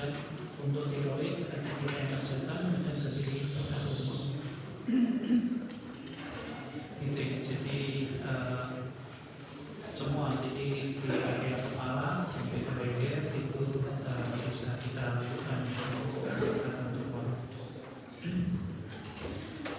ada untuk tiroid, ada di kanker setan, dan dari paru-paru. Gitu ya. Jadi semua, jadi dari area kepala sampai ke leher itu bisa kita lakukan untuk tumor.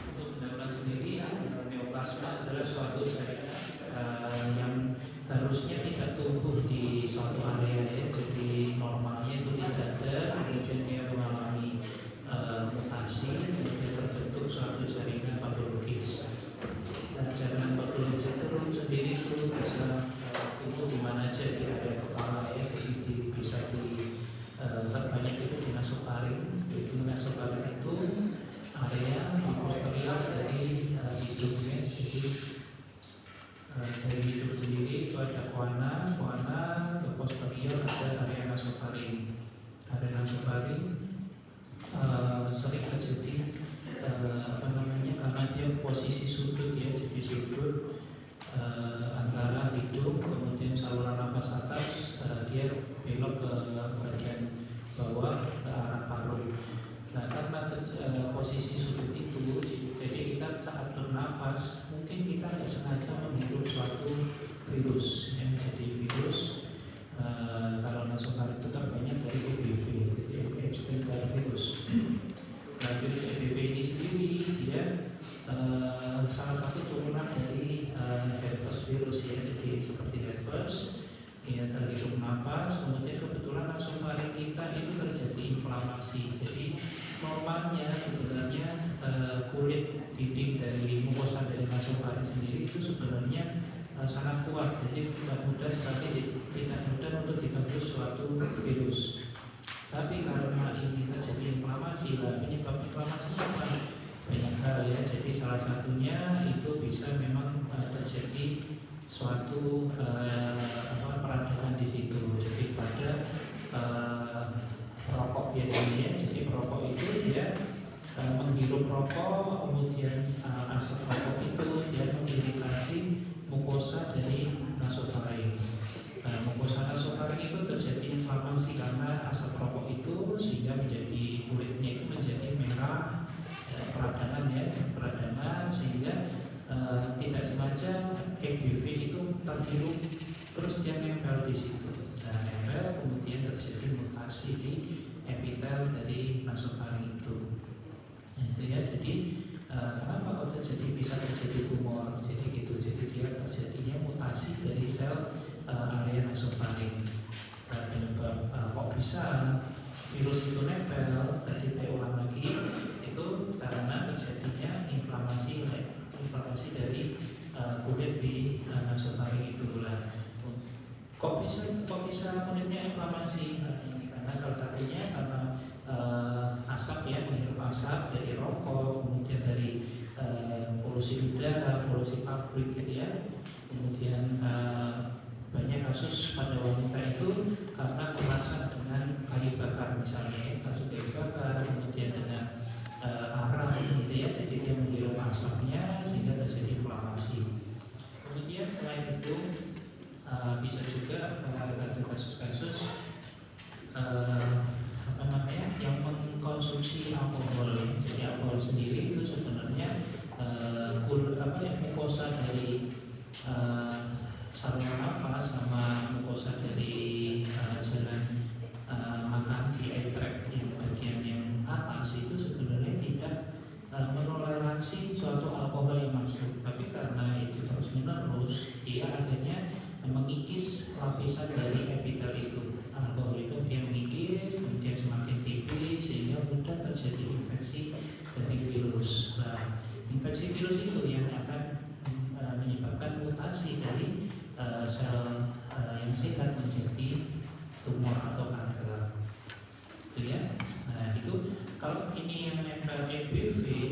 Untuk pendahuluan sendiri, neoplasma adalah suatu jaringan yang harusnya tidak tumbuh di suatu area ya. Jadi normalnya itu di dada, kemudian dia mengalami mutasi, kemudian terbentuk suatu jaringan patologis. Dan jaringan patologis itu sendiri itu bisa tumbuh di mana aja di area kepala ya. Jadi bisa di terbanyak itu di nasofaring. Di nasofaring itu area posterior dari hidungnya. Jadi dari hidung sendiri itu ada koana ke posterior ada area nasofaring. Area nasofaring sering terjadi karena dia posisi sudut ya, jadi sudut antara hidung kemudian saluran nafas atas, dia belok ke bagian bawah ke arah paru. Nah, karena posisi sudut itu, jadi kita saat bernafas mungkin kita tidak sengaja menghirup suatu virus yang jadi virus. Kalau nasofaring itu terbanyak dari EBV, Epstein Barr virus. Nah, virus EBV ini sendiri dia salah satu turunan dari herpes virus ya, jadi seperti herpes, ya terhirup nafas, kemudian kebetulan nasofaring kita itu terjadi inflamasi. Jadi normalnya sebenarnya kulit dinding dari mukosa dari nasofaring sendiri itu sebenarnya sangat kuat, jadi tidak mudah untuk ditembus suatu virus. Tapi karena ini terjadi inflamasi, penyebab inflamasinya apa? Banyak hal ya. Jadi salah satunya itu bisa memang terjadi suatu peradangan di situ. Jadi pada perokok biasanya, jadi perokok itu dia menghirup rokok, kemudian asap rokok itu dia mengiritasi mukosa dari nasofaring. Mukosa nasofaring itu terjadi inflamasi karena asap rokok itu, sehingga menjadi kulitnya itu menjadi merah, peradangan sehingga tidak sengaja EBV itu terhirup terus dia nempel di situ. Nah, nempel kemudian terjadi mutasi di epitel dari nasofaring itu. Itu ya. Jadi kenapa kok bisa terjadi tumor? Jadi gitu. Jadi dia terjadinya mutasi dari sel area nasofaring. Penyebab kok bisa virus itu nempel, tadi saya ulang lagi, itu karena terjadinya inflamasi dari kulit di nasofaring itu lah. Kok bisa kulitnya inflamasi? Karena salah satunya karena asap ya, menghirup asap dari rokok, kemudian dari polusi udara, polusi pabrik gitu ya. Kemudian banyak kasus pada wanita itu karena kemasan dengan kayu bakar misalnya, kasus kayu bakar, kemudian dengan arang gitu ya, jadi dia menghirup asapnya sehingga terjadi inflamasi. Kemudian selain itu bisa juga ada kasus-kasus yang mengkonsumsi alkohol ya. Jadi alkohol sendiri itu sebenarnya mukosa dari saluran nafas sama mukosa dari jalan makan di tract yang bagian yang atas itu sebenarnya tidak menoleransi suatu alkohol yang masuk, tapi karena itu terus menerus dia akhirnya mengikis lapisan dari epitel itu. Alkohol itu dia mengikis, kemudian semakin tipis sehingga mudah terjadi infeksi dari virus. Nah, infeksi virus itu yang akan menyebabkan mutasi dari sel yang sehat menjadi tumor atau kanker. Itu ya. Nah, itu kalau ini yang nempel EBV